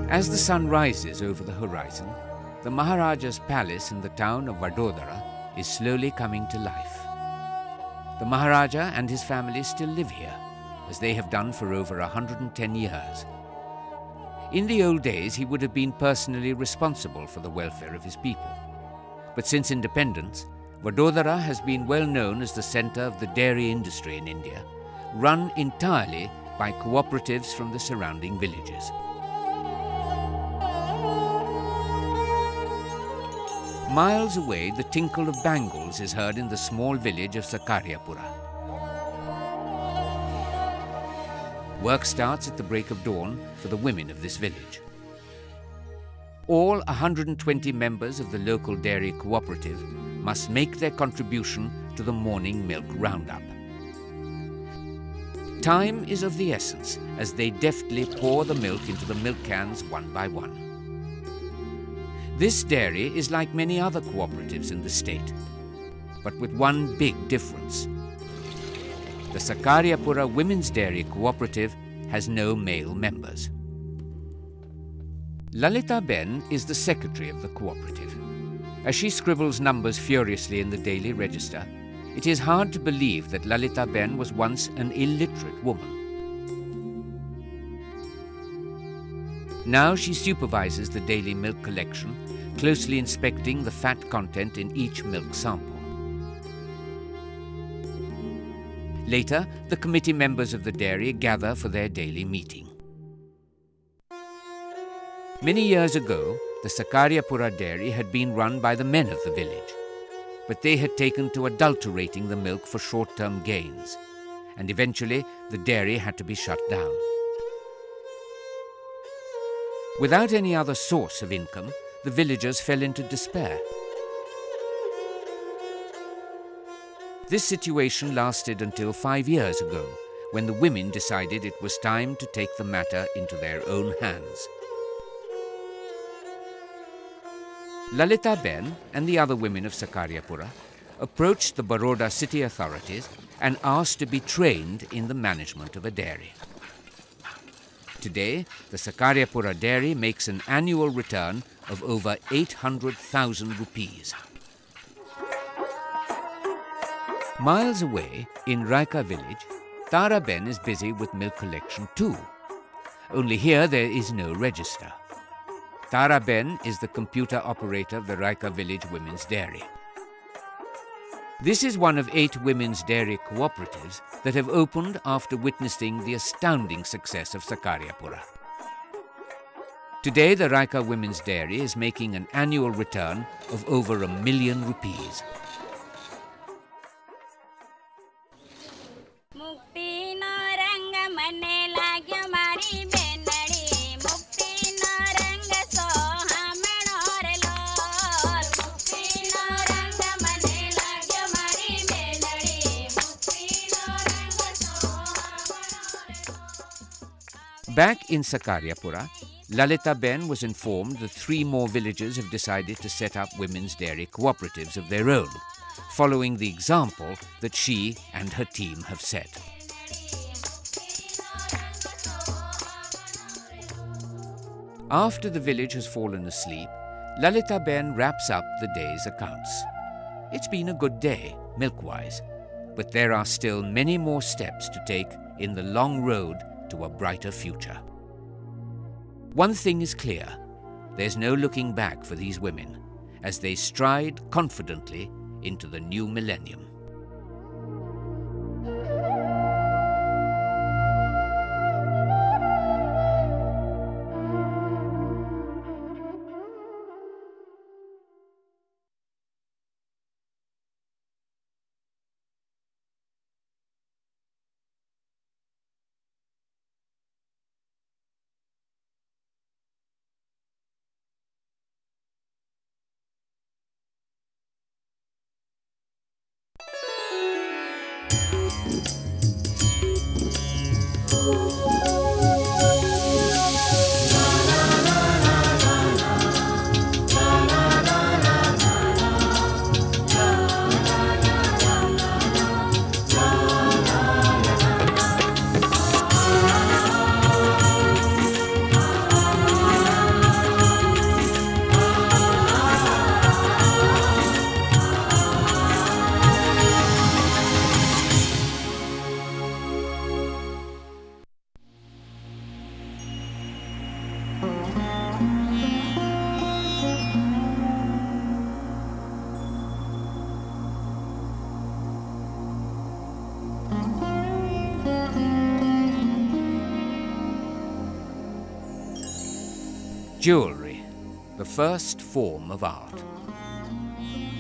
As the sun rises over the horizon, the Maharaja's palace in the town of Baroda is slowly coming to life. The Maharaja and his family still live here, as they have done for over 110 years. In the old days, he would have been personally responsible for the welfare of his people. But since independence, Vadodara has been well known as the centre of the dairy industry in India, run entirely by cooperatives from the surrounding villages. Miles away, the tinkle of bangles is heard in the small village of Sakariapura. Work starts at the break of dawn for the women of this village. All 120 members of the local dairy cooperative must make their contribution to the morning milk roundup. Time is of the essence as they deftly pour the milk into the milk cans one by one. This dairy is like many other cooperatives in the state, but with one big difference. The Sakariapura Women's Dairy Cooperative has no male members. Lalita Ben is the secretary of the cooperative. As she scribbles numbers furiously in the daily register, it is hard to believe that Lalita Ben was once an illiterate woman. Now she supervises the daily milk collection, closely inspecting the fat content in each milk sample. Later, the committee members of the dairy gather for their daily meeting. Many years ago, the Sakariapura dairy had been run by the men of the village, but they had taken to adulterating the milk for short-term gains, and eventually the dairy had to be shut down. Without any other source of income, the villagers fell into despair. This situation lasted until 5 years ago, when the women decided it was time to take the matter into their own hands. Lalita Ben and the other women of Sakariapura approached the Baroda city authorities and asked to be trained in the management of a dairy. Today, the Sakariapura dairy makes an annual return of over 800,000 rupees. Miles away, in Raika village, Tara Ben is busy with milk collection too. Only here there is no register. Tara Ben is the computer operator of the Raika village women's dairy. This is one of 8 women's dairy cooperatives that have opened after witnessing the astounding success of Sakariapura. Today, the Raika Women's Dairy is making an annual return of over ₹1 million. Back in Sakariapura, Lalita Ben was informed that 3 more villages have decided to set up women's dairy cooperatives of their own, following the example that she and her team have set. After the village has fallen asleep, Lalita Ben wraps up the day's accounts. It's been a good day, milk-wise, but there are still many more steps to take in the long road to a brighter future. One thing is clear, there's no looking back for these women as they stride confidently into the new millennium. Jewelry, the first form of art.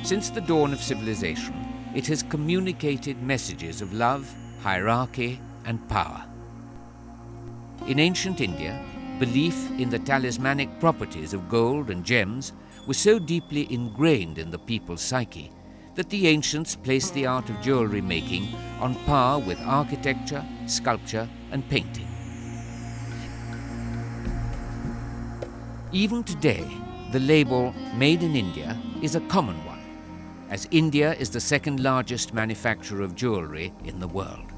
Since the dawn of civilization, it has communicated messages of love, hierarchy, and power. In ancient India, belief in the talismanic properties of gold and gems was so deeply ingrained in the people's psyche that the ancients placed the art of jewelry making on par with architecture, sculpture, and painting. Even today, the label "Made in India" is a common one, as India is the second largest manufacturer of jewelry in the world.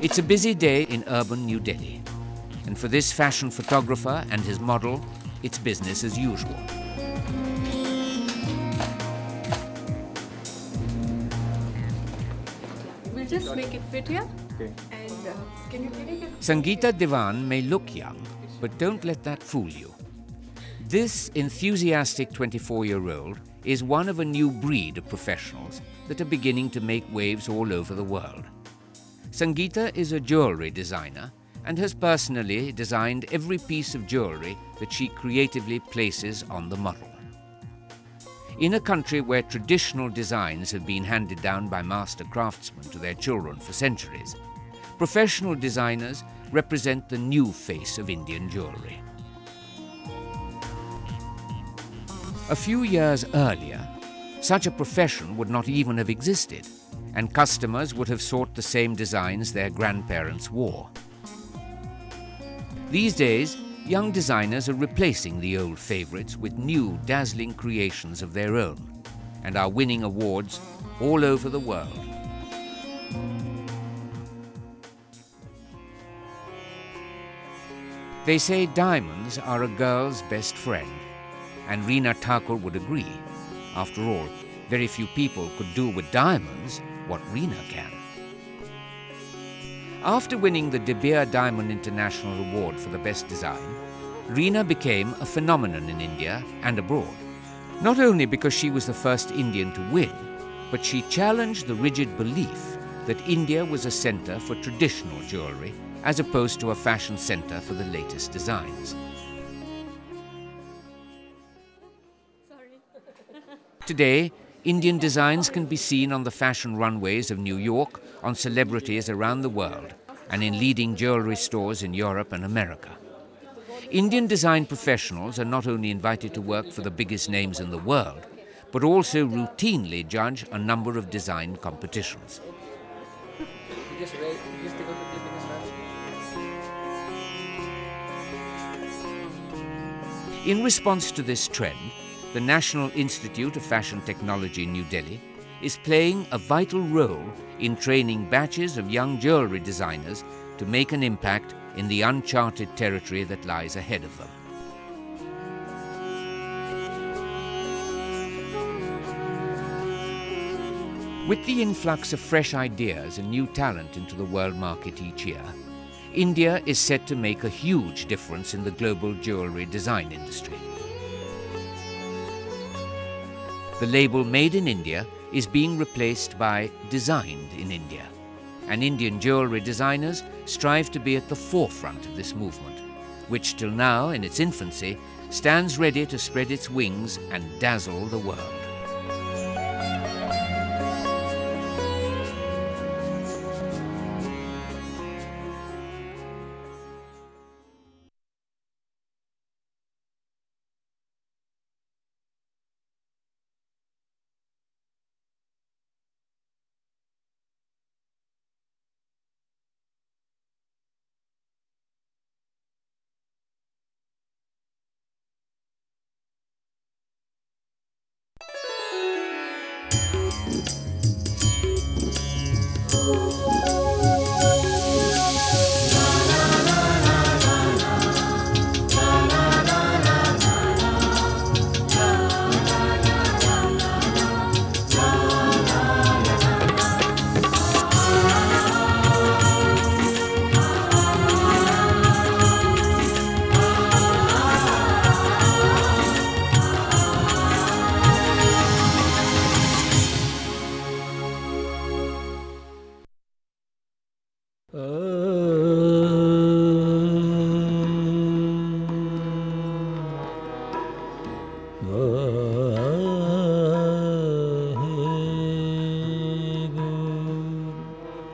It's a busy day in urban New Delhi, and for this fashion photographer and his model, it's business as usual. We'll just make it fit here. Okay. And can you take it? Sangeeta Diwan may look young, but don't let that fool you. This enthusiastic 24-year-old is one of a new breed of professionals that are beginning to make waves all over the world. Sangeeta is a jewelry designer and has personally designed every piece of jewelry that she creatively places on the model. In a country where traditional designs have been handed down by master craftsmen to their children for centuries, professional designers represent the new face of Indian jewelry. A few years earlier, such a profession would not even have existed, and customers would have sought the same designs their grandparents wore. These days, young designers are replacing the old favorites with new, dazzling creations of their own, and are winning awards all over the world. They say diamonds are a girl's best friend, and Reena Thakur would agree. After all, very few people could do with diamonds what Reena can. After winning the De Beer Diamond International Award for the Best Design, Reena became a phenomenon in India and abroad. Not only because she was the first Indian to win, but she challenged the rigid belief that India was a centre for traditional jewellery as opposed to a fashion centre for the latest designs. Today, Indian designs can be seen on the fashion runways of New York, on celebrities around the world, and in leading jewellery stores in Europe and America. Indian design professionals are not only invited to work for the biggest names in the world, but also routinely judge a number of design competitions. In response to this trend, the National Institute of Fashion Technology in New Delhi is playing a vital role in training batches of young jewellery designers to make an impact in the uncharted territory that lies ahead of them. With the influx of fresh ideas and new talent into the world market each year, India is set to make a huge difference in the global jewellery design industry. The label "Made in India" is being replaced by "Designed in India", and Indian jewellery designers strive to be at the forefront of this movement, which till now, in its infancy, stands ready to spread its wings and dazzle the world.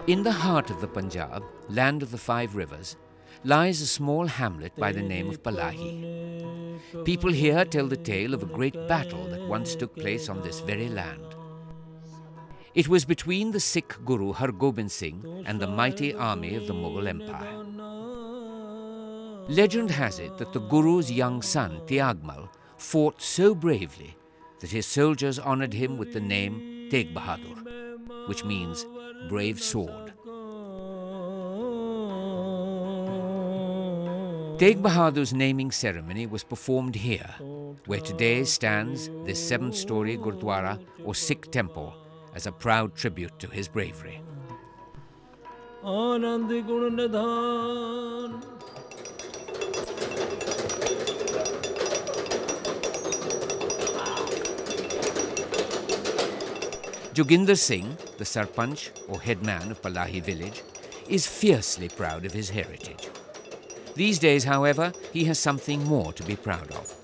In the heart of the Punjab, land of the 5 rivers, lies a small hamlet by the name of Palahi. People here tell the tale of a great battle that once took place on this very land. It was between the Sikh Guru Har Gobind Singh and the mighty army of the Mughal Empire. Legend has it that the Guru's young son, Tyagmal, fought so bravely that his soldiers honoured him with the name Tegh Bahadur, which means brave sword. Tegh Bahadur's naming ceremony was performed here, where today stands this 7-story Gurdwara or Sikh temple as a proud tribute to his bravery. Joginder Singh, the Sarpanch or headman of Palahi village, is fiercely proud of his heritage. These days, however, he has something more to be proud of.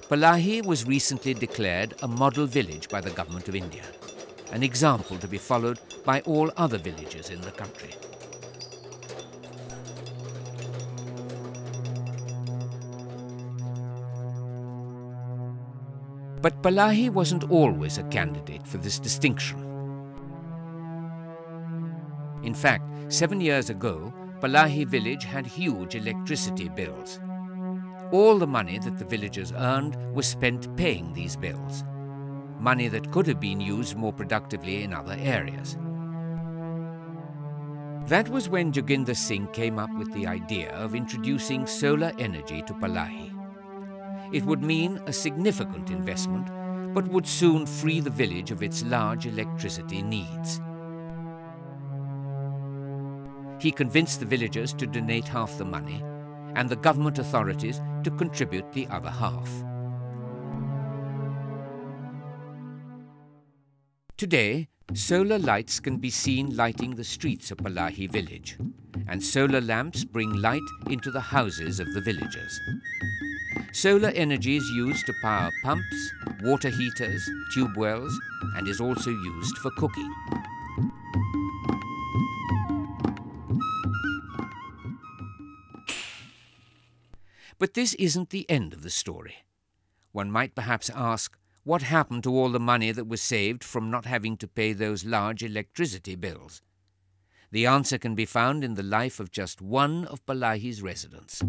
Palahi was recently declared a model village by the Government of India, an example to be followed by all other villages in the country. But Palahi wasn't always a candidate for this distinction. In fact, 7 years ago, Palahi village had huge electricity bills. All the money that the villagers earned was spent paying these bills, money that could have been used more productively in other areas. That was when Joginder Singh came up with the idea of introducing solar energy to Palahi. It would mean a significant investment, but would soon free the village of its large electricity needs. He convinced the villagers to donate half the money and the government authorities to contribute the other half. Today, solar lights can be seen lighting the streets of Palahi village, and solar lamps bring light into the houses of the villagers. Solar energy is used to power pumps, water heaters, tube wells, and is also used for cooking. But this isn't the end of the story. One might perhaps ask, what happened to all the money that was saved from not having to pay those large electricity bills? The answer can be found in the life of just one of Palahi's residents.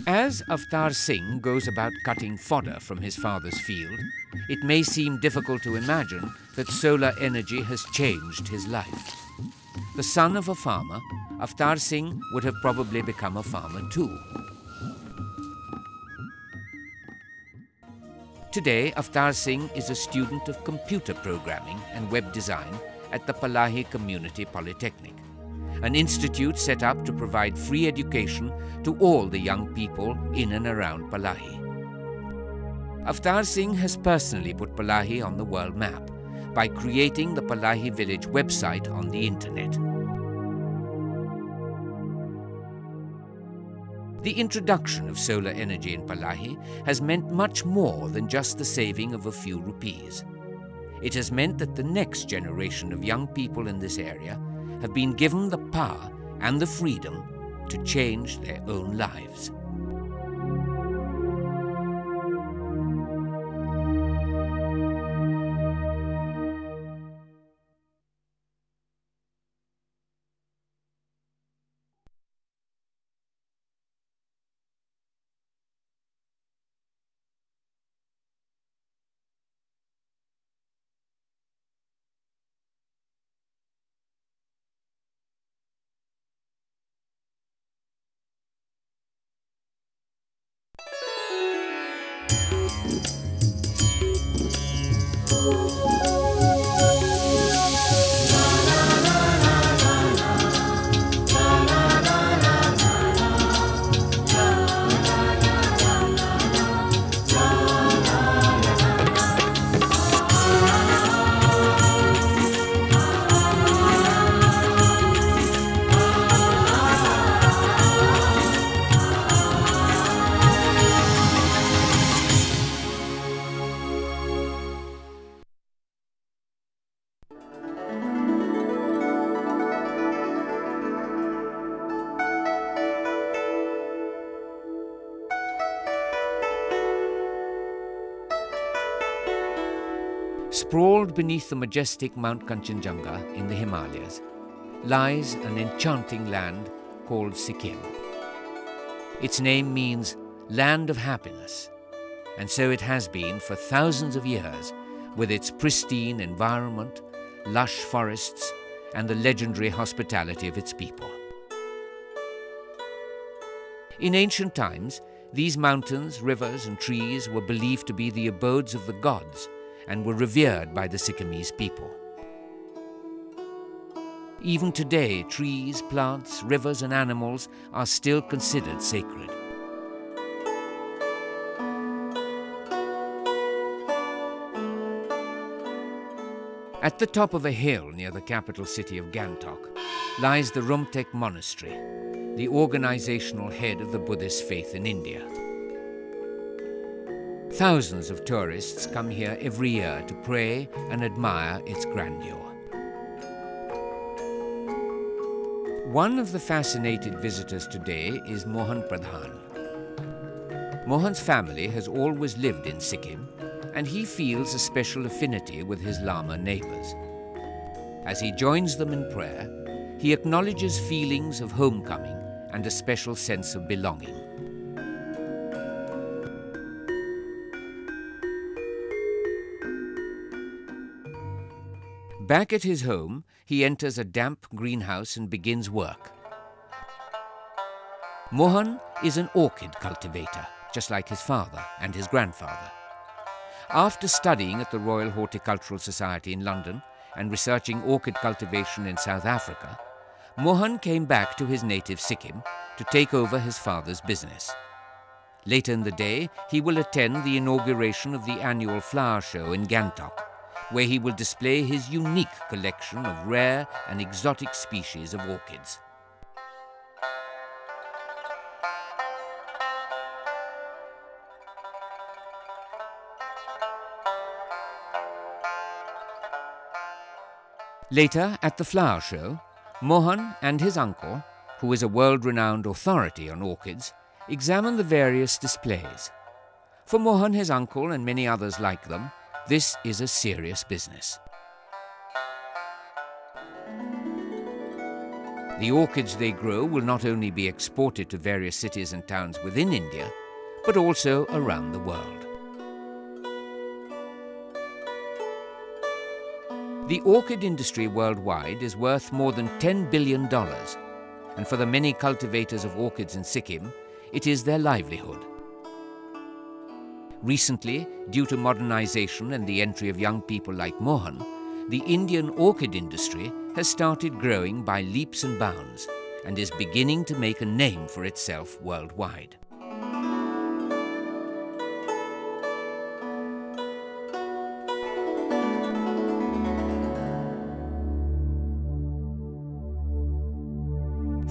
As Avtar Singh goes about cutting fodder from his father's field, it may seem difficult to imagine that solar energy has changed his life. The son of a farmer, Avtar Singh would have probably become a farmer too. Today, Avtar Singh is a student of computer programming and web design at the Palahi Community Polytechnic, an institute set up to provide free education to all the young people in and around Palahi. Avtar Singh has personally put Palahi on the world map by creating the Palahi village website on the internet. The introduction of solar energy in Palahi has meant much more than just the saving of a few rupees. It has meant that the next generation of young people in this area have been given the power and the freedom to change their own lives. Sprawled beneath the majestic Mount Kanchenjunga in the Himalayas lies an enchanting land called Sikkim. Its name means land of happiness, and so it has been for thousands of years, with its pristine environment, lush forests, and the legendary hospitality of its people. In ancient times, these mountains, rivers, and trees were believed to be the abodes of the gods and were revered by the Sikkimese people. Even today, trees, plants, rivers, and animals are still considered sacred. At the top of a hill near the capital city of Gangtok lies the Rumtek Monastery, the organizational head of the Buddhist faith in India. Thousands of tourists come here every year to pray and admire its grandeur. One of the fascinated visitors today is Mohan Pradhan. Mohan's family has always lived in Sikkim, and he feels a special affinity with his Lama neighbors. As he joins them in prayer, he acknowledges feelings of homecoming and a special sense of belonging. Back at his home, he enters a damp greenhouse and begins work. Mohan is an orchid cultivator, just like his father and his grandfather. After studying at the Royal Horticultural Society in London and researching orchid cultivation in South Africa, Mohan came back to his native Sikkim to take over his father's business. Later in the day, he will attend the inauguration of the annual flower show in Gangtok, where he will display his unique collection of rare and exotic species of orchids. Later, at the flower show, Mohan and his uncle, who is a world-renowned authority on orchids, examine the various displays. For Mohan, his uncle, and many others like them, this is a serious business. The orchids they grow will not only be exported to various cities and towns within India, but also around the world. The orchid industry worldwide is worth more than $10 billion, and for the many cultivators of orchids in Sikkim, it is their livelihood. Recently, due to modernization and the entry of young people like Mohan, the Indian orchid industry has started growing by leaps and bounds and is beginning to make a name for itself worldwide.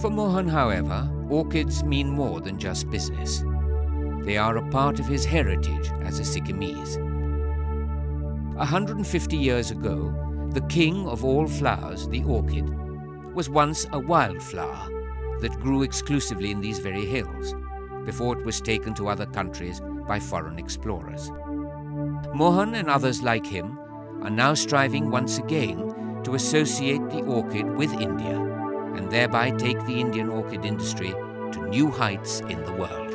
For Mohan, however, orchids mean more than just business. They are a part of his heritage as a Sikkimese. 150 years ago, the king of all flowers, the orchid, was once a wildflower that grew exclusively in these very hills before it was taken to other countries by foreign explorers. Mohan and others like him are now striving once again to associate the orchid with India and thereby take the Indian orchid industry to new heights in the world.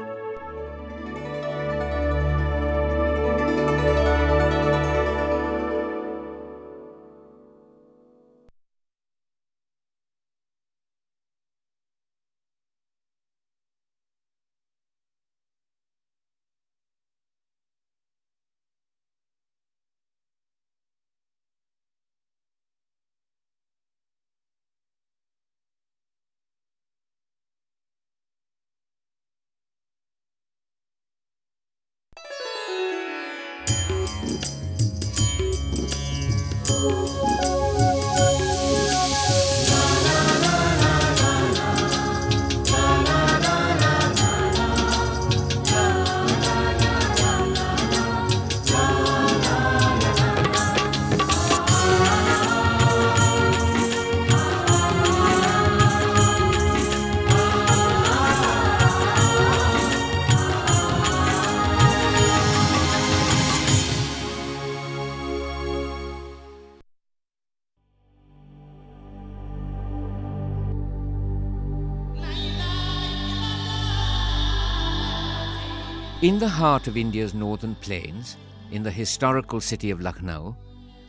In the heart of India's northern plains, in the historical city of Lucknow,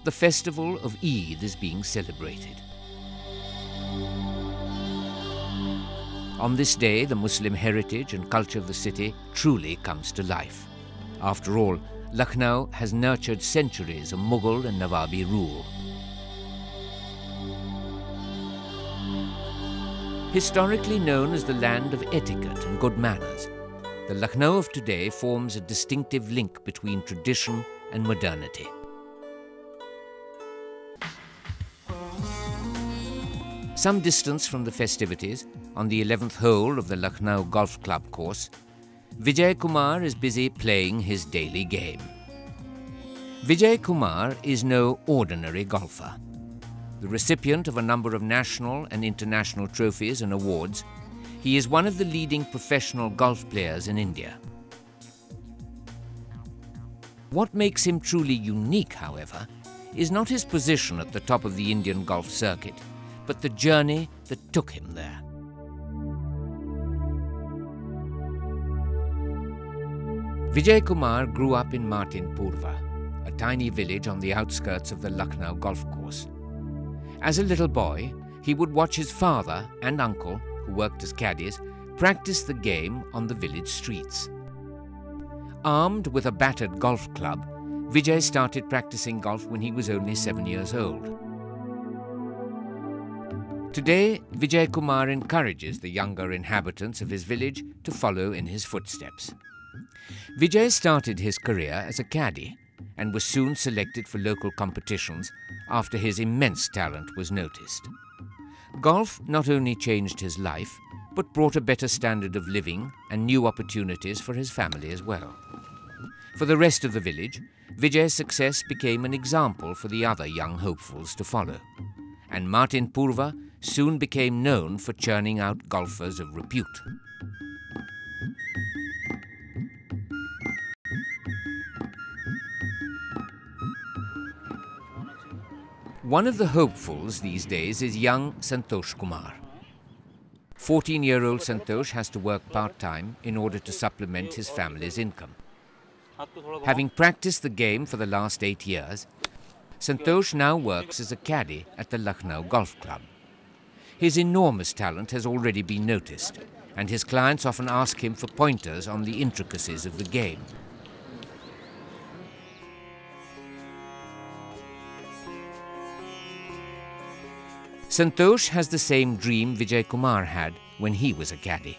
the festival of Eid is being celebrated. On this day, the Muslim heritage and culture of the city truly comes to life. After all, Lucknow has nurtured centuries of Mughal and Nawabi rule. Historically known as the land of etiquette and good manners, the Lucknow of today forms a distinctive link between tradition and modernity. Some distance from the festivities, on the 11th hole of the Lucknow Golf Club course, Vijay Kumar is busy playing his daily game. Vijay Kumar is no ordinary golfer. The recipient of a number of national and international trophies and awards, he is one of the leading professional golf players in India. What makes him truly unique, however, is not his position at the top of the Indian golf circuit, but the journey that took him there. Vijay Kumar grew up in Martinpurva, a tiny village on the outskirts of the Lucknow golf course. As a little boy, he would watch his father and uncle, who worked as caddies, practice the game on the village streets. Armed with a battered golf club, Vijay started practicing golf when he was only 7 years old. Today, Vijay Kumar encourages the younger inhabitants of his village to follow in his footsteps. Vijay started his career as a caddy and was soon selected for local competitions after his immense talent was noticed. Golf not only changed his life, but brought a better standard of living and new opportunities for his family as well. For the rest of the village, Vijay's success became an example for the other young hopefuls to follow, and Martinpurva soon became known for churning out golfers of repute. One of the hopefuls these days is young Santosh Kumar. 14-year-old Santosh has to work part-time in order to supplement his family's income. Having practiced the game for the last 8 years, Santosh now works as a caddy at the Lucknow Golf Club. His enormous talent has already been noticed, and his clients often ask him for pointers on the intricacies of the game. Santosh has the same dream Vijay Kumar had when he was a caddy: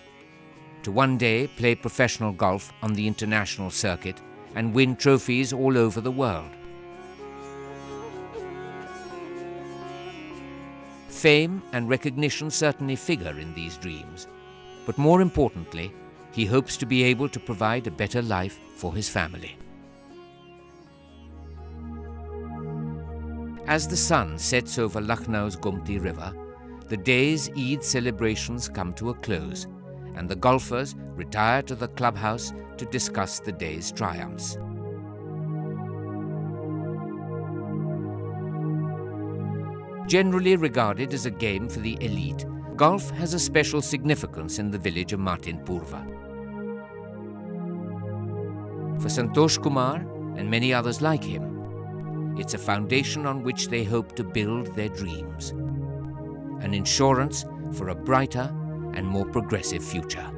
to one day play professional golf on the international circuit and win trophies all over the world. Fame and recognition certainly figure in these dreams, but more importantly, he hopes to be able to provide a better life for his family. As the sun sets over Lucknow's Gomti River, the day's Eid celebrations come to a close, and the golfers retire to the clubhouse to discuss the day's triumphs. Generally regarded as a game for the elite, golf has a special significance in the village of Martinpurva. For Santosh Kumar and many others like him, it's a foundation on which they hope to build their dreams, an insurance for a brighter and more progressive future.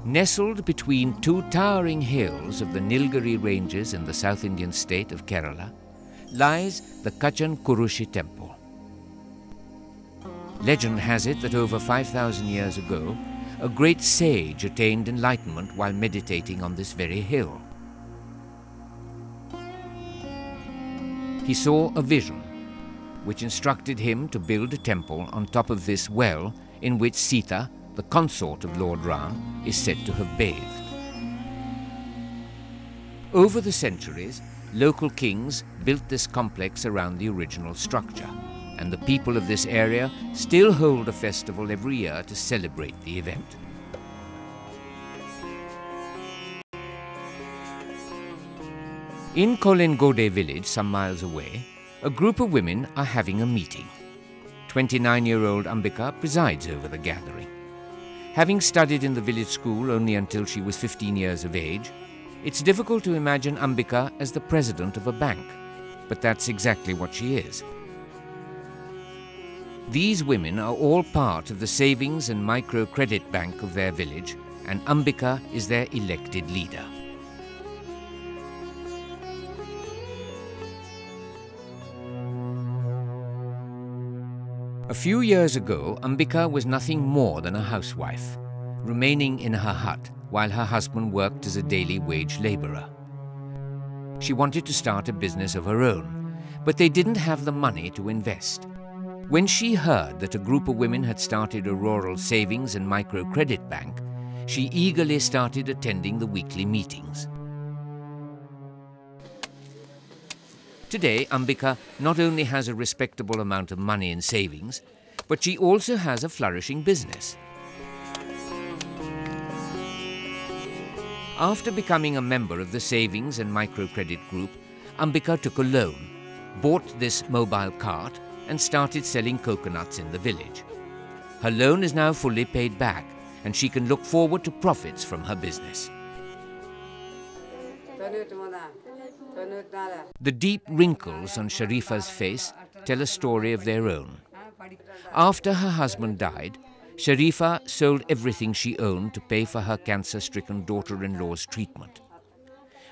Nestled between two towering hills of the Nilgiri ranges in the South Indian state of Kerala lies the Kachan Kurushi temple. Legend has it that over 5,000 years ago, a great sage attained enlightenment while meditating on this very hill. He saw a vision which instructed him to build a temple on top of this well in which Sita, the consort of Lord Ram, is said to have bathed. Over the centuries, local kings built this complex around the original structure, and the people of this area still hold a festival every year to celebrate the event. In Kolengode village, some miles away, a group of women are having a meeting. 29-year-old Ambika presides over the gathering. Having studied in the village school only until she was 15 years of age, it's difficult to imagine Ambika as the president of a bank, but that's exactly what she is. These women are all part of the savings and microcredit bank of their village, and Ambika is their elected leader. A few years ago, Ambika was nothing more than a housewife, remaining in her hut while her husband worked as a daily wage labourer. She wanted to start a business of her own, but they didn't have the money to invest. When she heard that a group of women had started a rural savings and microcredit bank, she eagerly started attending the weekly meetings. Today, Ambika not only has a respectable amount of money in savings, but she also has a flourishing business. After becoming a member of the savings and microcredit group, Ambika took a loan, bought this mobile cart, and started selling coconuts in the village. Her loan is now fully paid back, and she can look forward to profits from her business. The deep wrinkles on Sharifa's face tell a story of their own. After her husband died, Sharifa sold everything she owned to pay for her cancer-stricken daughter-in-law's treatment.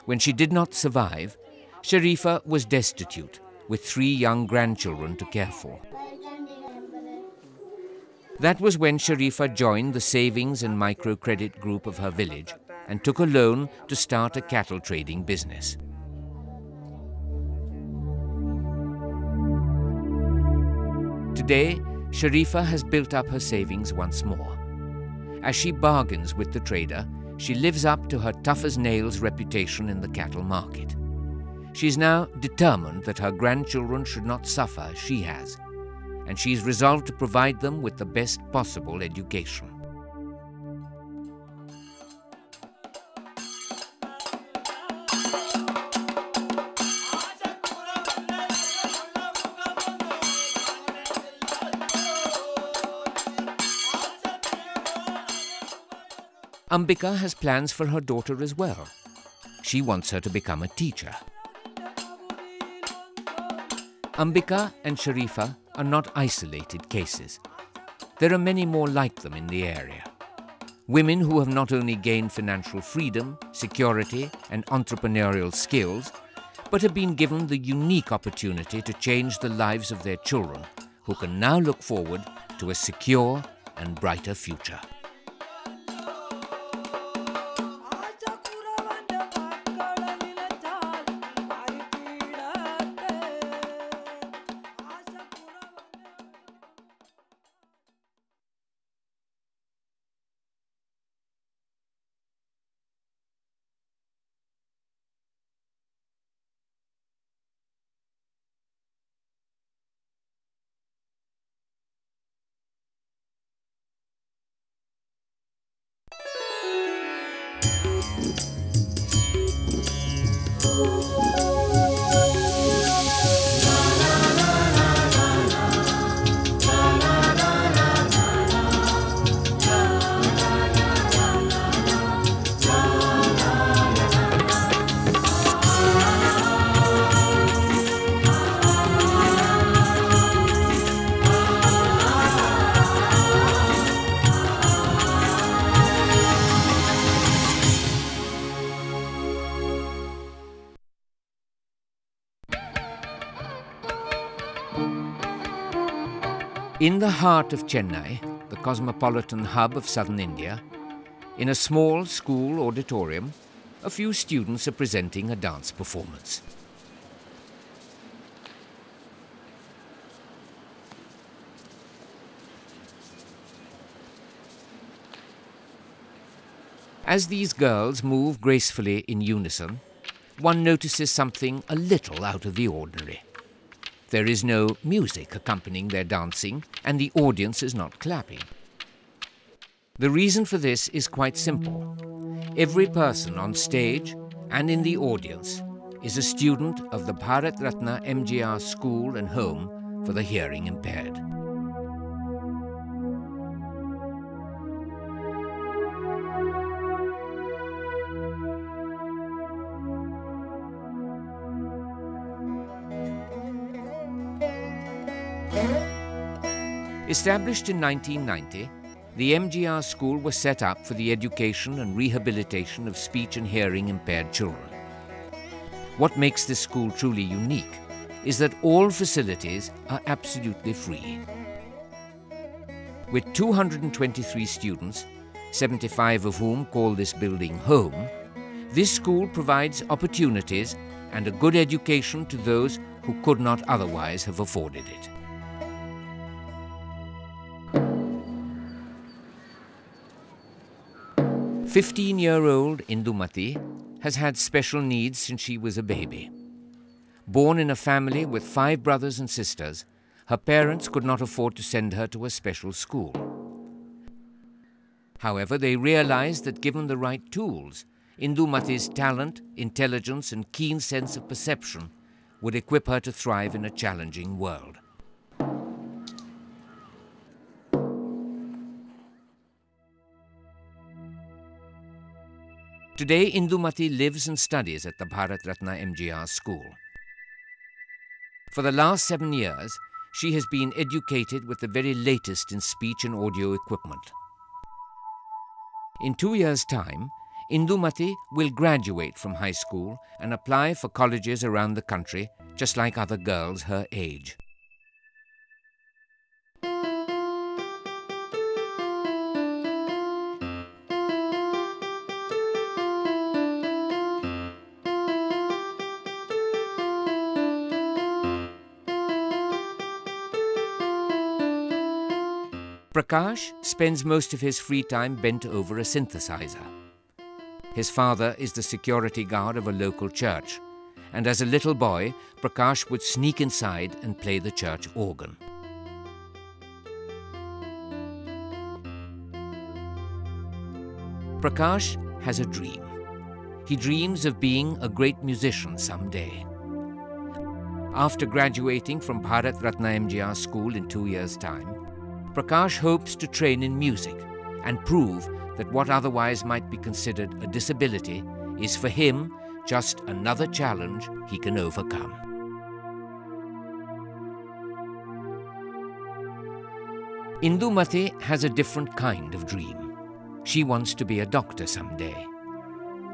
When she did not survive, Sharifa was destitute, with 3 young grandchildren to care for. That was when Sharifa joined the savings and microcredit group of her village and took a loan to start a cattle trading business. Today, Sharifa has built up her savings once more. As she bargains with the trader, she lives up to her tough-as-nails reputation in the cattle market. She is now determined that her grandchildren should not suffer as she has, and she is resolved to provide them with the best possible education. Ambika has plans for her daughter as well. She wants her to become a teacher. Ambika and Sharifa are not isolated cases. There are many more like them in the area. Women who have not only gained financial freedom, security, and entrepreneurial skills, but have been given the unique opportunity to change the lives of their children, who can now look forward to a secure and brighter future. In the heart of Chennai, the cosmopolitan hub of southern India, in a small school auditorium, a few students are presenting a dance performance. As these girls move gracefully in unison, one notices something a little out of the ordinary. There is no music accompanying their dancing, and the audience is not clapping. The reason for this is quite simple. Every person on stage and in the audience is a student of the Bharat Ratna MGR School and Home for the Hearing Impaired. Established in 1990, the MGR school was set up for the education and rehabilitation of speech and hearing impaired children. What makes this school truly unique is that all facilities are absolutely free. With 223 students, 75 of whom call this building home, this school provides opportunities and a good education to those who could not otherwise have afforded it. 15-year-old Indumati has had special needs since she was a baby. Born in a family with 5 brothers and sisters, her parents could not afford to send her to a special school. However, they realized that given the right tools, Indumati's talent, intelligence and keen sense of perception would equip her to thrive in a challenging world. Today, Indumati lives and studies at the Bharat Ratna MGR school. For the last 7 years, she has been educated with the very latest in speech and audio equipment. In 2 years' time, Indumati will graduate from high school and apply for colleges around the country, just like other girls her age. Prakash spends most of his free time bent over a synthesizer. His father is the security guard of a local church, and as a little boy, Prakash would sneak inside and play the church organ. Prakash has a dream. He dreams of being a great musician someday. After graduating from Bharat Ratna MGR school in 2 years' time, Prakash hopes to train in music and prove that what otherwise might be considered a disability is for him just another challenge he can overcome. Indumati has a different kind of dream. She wants to be a doctor someday.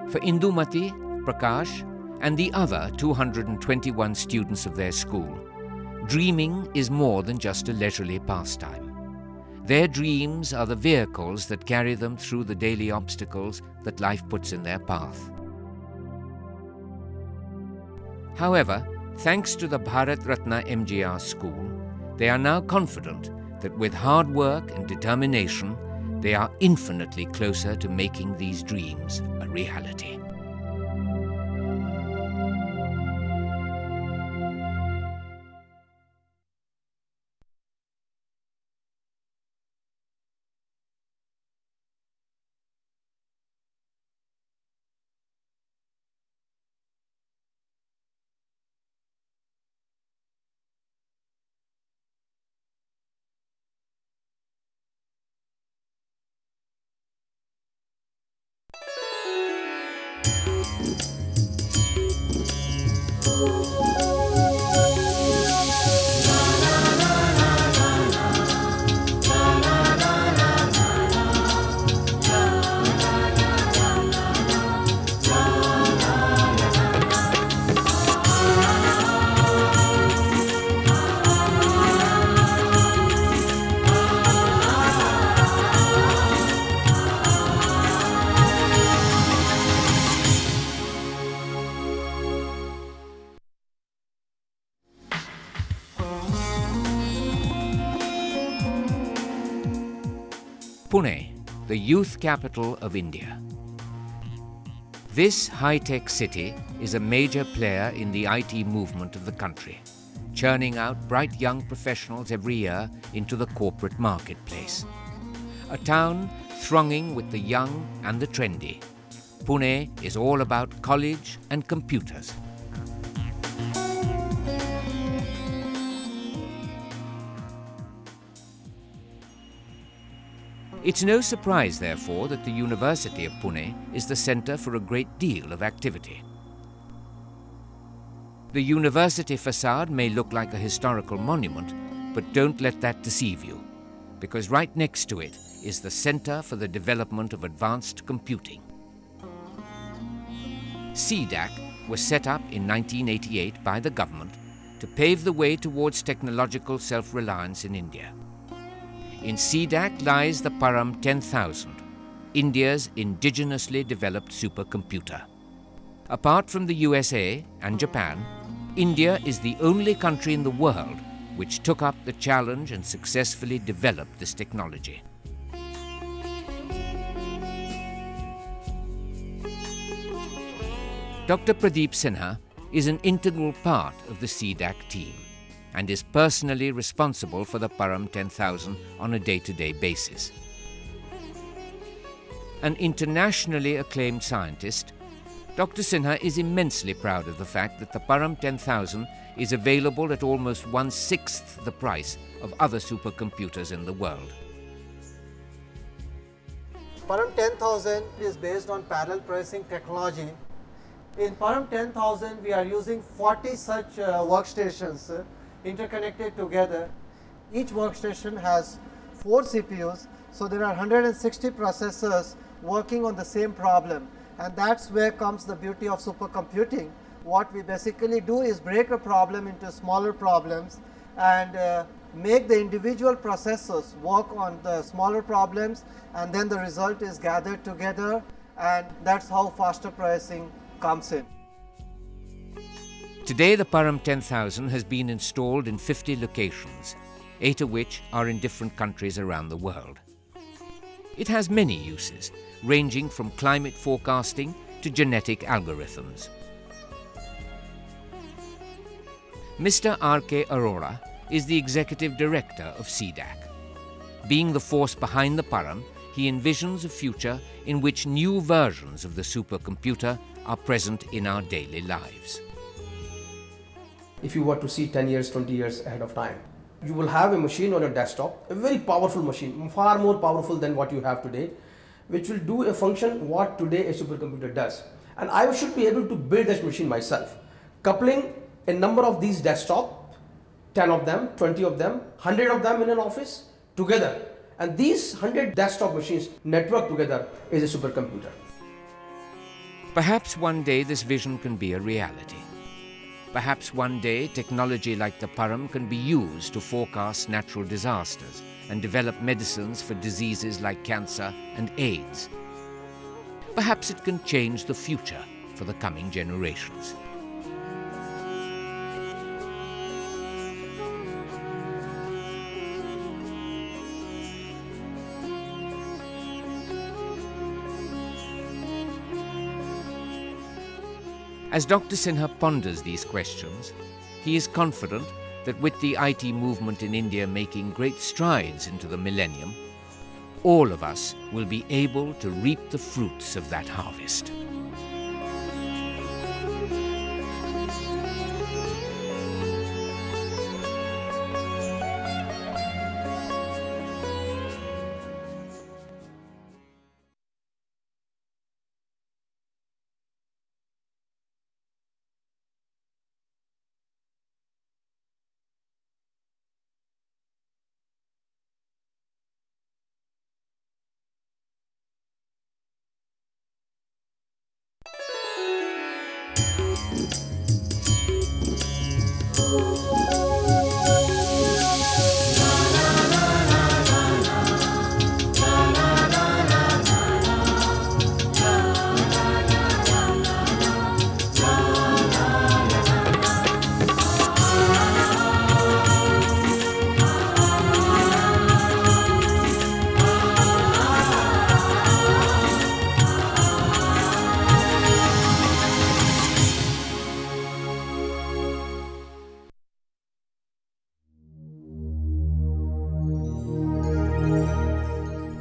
For Indumati, Prakash, and the other 221 students of their school, dreaming is more than just a leisurely pastime. Their dreams are the vehicles that carry them through the daily obstacles that life puts in their path. However, thanks to the Bharat Ratna MGR school, they are now confident that with hard work and determination, they are infinitely closer to making these dreams a reality. Pune, the youth capital of India. This high-tech city is a major player in the IT movement of the country, churning out bright young professionals every year into the corporate marketplace. A town thronging with the young and the trendy, Pune is all about college and computers. It's no surprise, therefore, that the University of Pune is the centre for a great deal of activity. The university facade may look like a historical monument, but don't let that deceive you, because right next to it is the Centre for the Development of Advanced Computing. CDAC was set up in 1988 by the government to pave the way towards technological self-reliance in India. In CDAC lies the PARAM 10,000, India's indigenously developed supercomputer. Apart from the USA and Japan, India is the only country in the world which took up the challenge and successfully developed this technology. Dr. Pradeep Sinha is an integral part of the CDAC team and is personally responsible for the PARAM 10,000 on a day-to-day basis. An internationally acclaimed scientist, Dr. Sinha is immensely proud of the fact that the PARAM 10,000 is available at almost 1/6 the price of other supercomputers in the world. PARAM 10,000 is based on parallel processing technology. In PARAM 10,000, we are using 40 such workstations interconnected together. Each workstation has 4 CPUs, so there are 160 processors working on the same problem, and that's where comes the beauty of supercomputing. What we basically do is break a problem into smaller problems and make the individual processors work on the smaller problems, and then the result is gathered together, and that's how faster processing comes in. Today, the PARAM 10,000 has been installed in 50 locations, 8 of which are in different countries around the world. It has many uses, ranging from climate forecasting to genetic algorithms. Mr. R.K. Arora is the Executive Director of CDAC. Being the force behind the PARAM, he envisions a future in which new versions of the supercomputer are present in our daily lives. If you were to see 10 years, 20 years ahead of time, you will have a machine on your desktop, a very powerful machine, far more powerful than what you have today, which will do a function what today a supercomputer does. And I should be able to build this machine myself, coupling a number of these desktop, 10 of them, 20 of them, 100 of them in an office together. And these 100 desktop machines network together is a supercomputer. Perhaps one day this vision can be a reality. Perhaps one day technology like the PARAM can be used to forecast natural disasters and develop medicines for diseases like cancer and AIDS. Perhaps it can change the future for the coming generations. As Dr. Sinha ponders these questions, he is confident that with the IT movement in India making great strides into the millennium, all of us will be able to reap the fruits of that harvest.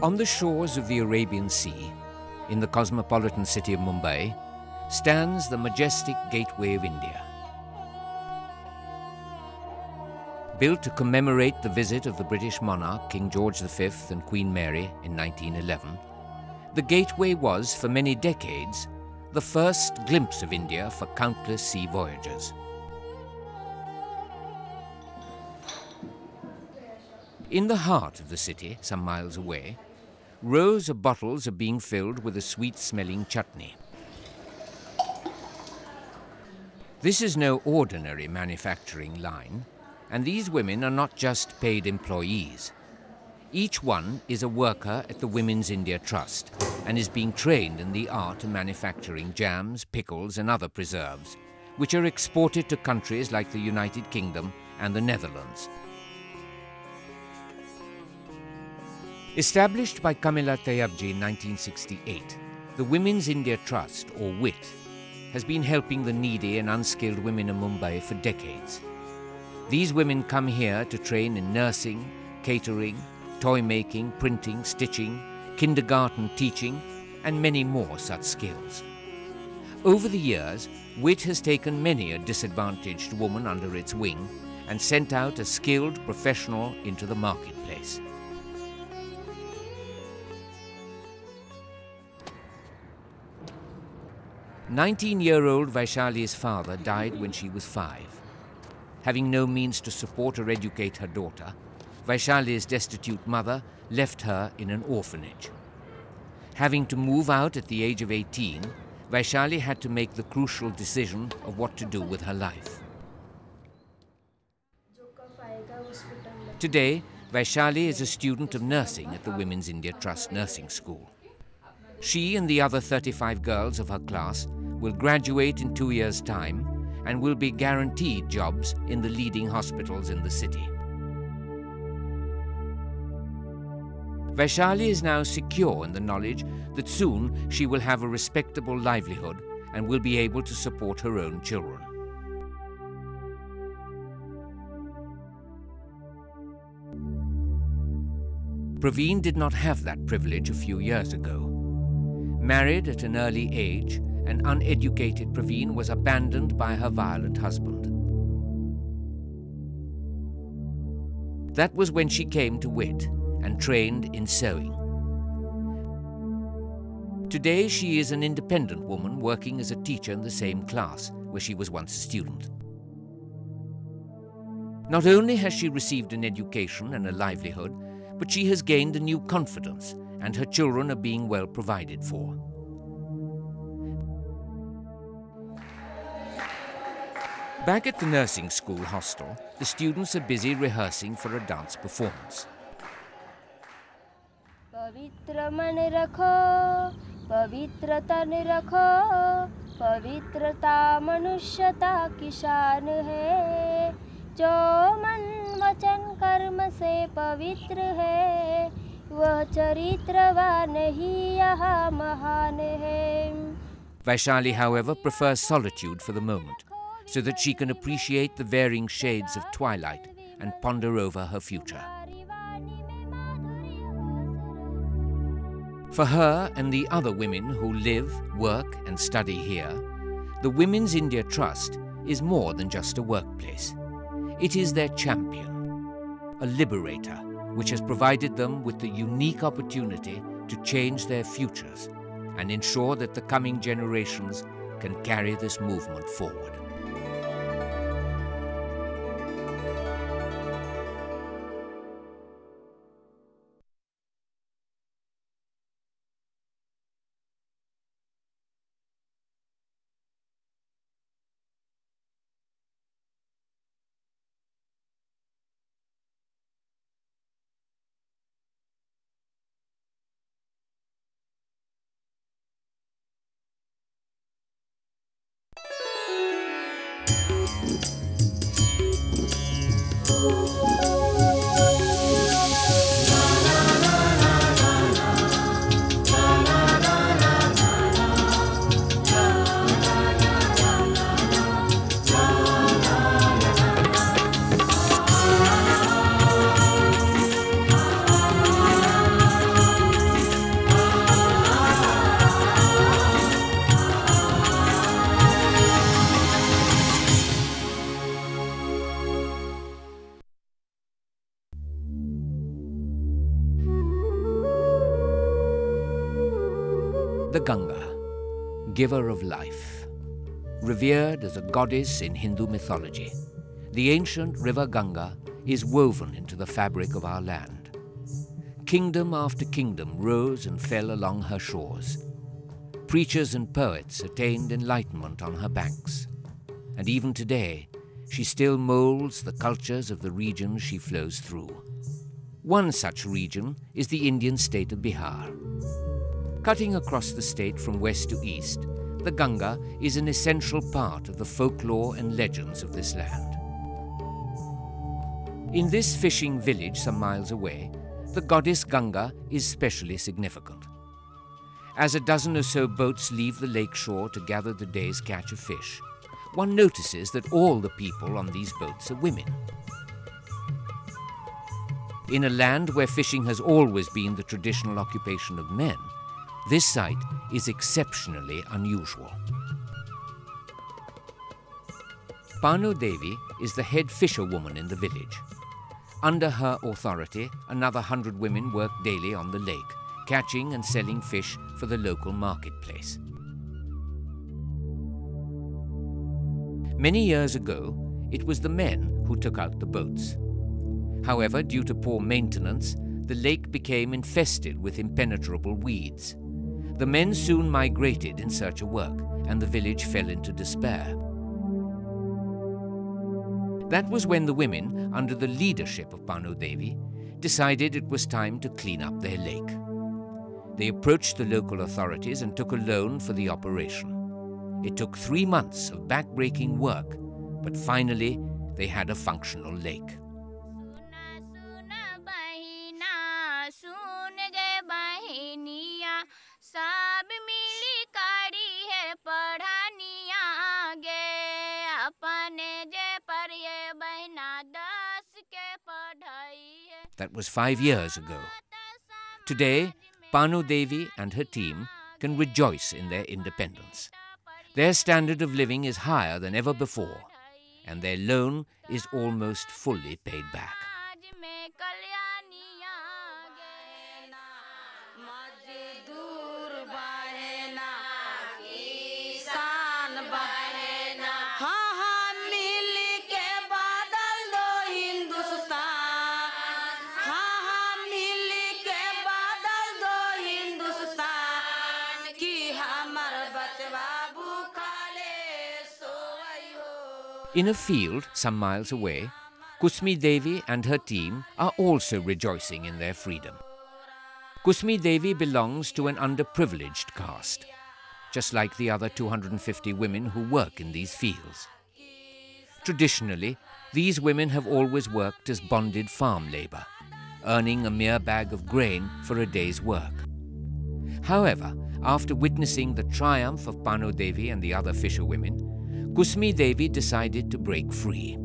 On the shores of the Arabian Sea, in the cosmopolitan city of Mumbai, stands the majestic Gateway of India. Built to commemorate the visit of the British monarch King George V and Queen Mary in 1911, the Gateway was, for many decades, the first glimpse of India for countless sea voyagers. In the heart of the city, some miles away, rows of bottles are being filled with a sweet-smelling chutney. This is no ordinary manufacturing line, and these women are not just paid employees. Each one is a worker at the Women's India Trust and is being trained in the art of manufacturing jams, pickles and other preserves, which are exported to countries like the United Kingdom and the Netherlands. Established by Kamila Tayabji in 1968, the Women's India Trust, or WIT, has been helping the needy and unskilled women in Mumbai for decades. These women come here to train in nursing, catering, toy making, printing, stitching, kindergarten teaching, and many more such skills. Over the years, WIT has taken many a disadvantaged woman under its wing and sent out a skilled professional into the marketplace. "19-year-old Vaishali's father died when she was 5. Having no means to support or educate her daughter, Vaishali's destitute mother left her in an orphanage. Having to move out at the age of 18, Vaishali had to make the crucial decision of what to do with her life. Today, Vaishali is a student of nursing at the Women's India Trust Nursing School. She and the other 35 girls of her class will graduate in 2 years' time and will be guaranteed jobs in the leading hospitals in the city. Vaishali is now secure in the knowledge that soon she will have a respectable livelihood and will be able to support her own children. Praveen did not have that privilege a few years ago. Married at an early age, an uneducated Praveen was abandoned by her violent husband. That was when she came to WIT and trained in sewing. Today she is an independent woman working as a teacher in the same class where she was once a student. Not only has she received an education and a livelihood, but she has gained a new confidence and her children are being well provided for. Back at the nursing school hostel, the students are busy rehearsing for a dance performance. पवित्र मन रखो, पवित्र तन रखो, पवित्रता मनुष्यता की शान है, जो मन वचन कर्म से पवित्र है, वह चरित्रवान ही यहाँ महान है. Vaishali, however, prefers solitude for the moment, so that she can appreciate the varying shades of twilight and ponder over her future. For her and the other women who live, work and study here, the Women's India Trust is more than just a workplace. It is their champion, a liberator, which has provided them with the unique opportunity to change their futures and ensure that the coming generations can carry this movement forward. The Ganga, giver of life. Revered as a goddess in Hindu mythology, the ancient river Ganga is woven into the fabric of our land. Kingdom after kingdom rose and fell along her shores. Preachers and poets attained enlightenment on her banks. And even today, she still molds the cultures of the regions she flows through. One such region is the Indian state of Bihar. Cutting across the state from west to east, the Ganga is an essential part of the folklore and legends of this land. In this fishing village some miles away, the goddess Ganga is specially significant. As a dozen or so boats leave the lake shore to gather the day's catch of fish, one notices that all the people on these boats are women. In a land where fishing has always been the traditional occupation of men, this sight is exceptionally unusual. Panu Devi is the head fisherwoman in the village. Under her authority, another 100 women work daily on the lake, catching and selling fish for the local marketplace. Many years ago, it was the men who took out the boats. However, due to poor maintenance, the lake became infested with impenetrable weeds. The men soon migrated in search of work, and the village fell into despair. That was when the women, under the leadership of Panu Devi, decided it was time to clean up their lake. They approached the local authorities and took a loan for the operation. It took 3 months of back-breaking work, but finally they had a functional lake. That was 5 years ago. Today, Panu Devi and her team can rejoice in their independence. Their standard of living is higher than ever before, and their loan is almost fully paid back. In a field some miles away, Kusmi Devi and her team are also rejoicing in their freedom. Kusmi Devi belongs to an underprivileged caste, just like the other 250 women who work in these fields. Traditionally, these women have always worked as bonded farm labor, earning a mere bag of grain for a day's work. However, after witnessing the triumph of Panu Devi and the other fisherwomen, Kusmi Devi decided to break free.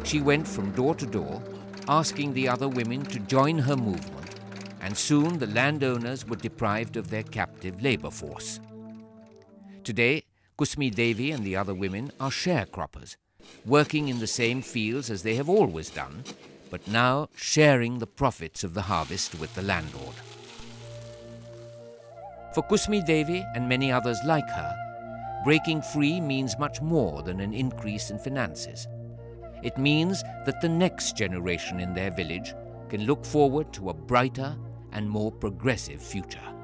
She went from door to door, asking the other women to join her movement, and soon the landowners were deprived of their captive labor force. Today, Kusmi Devi and the other women are sharecroppers, working in the same fields as they have always done, but now sharing the profits of the harvest with the landlord. For Kusmi Devi and many others like her, breaking free means much more than an increase in finances. It means that the next generation in their village can look forward to a brighter and more progressive future.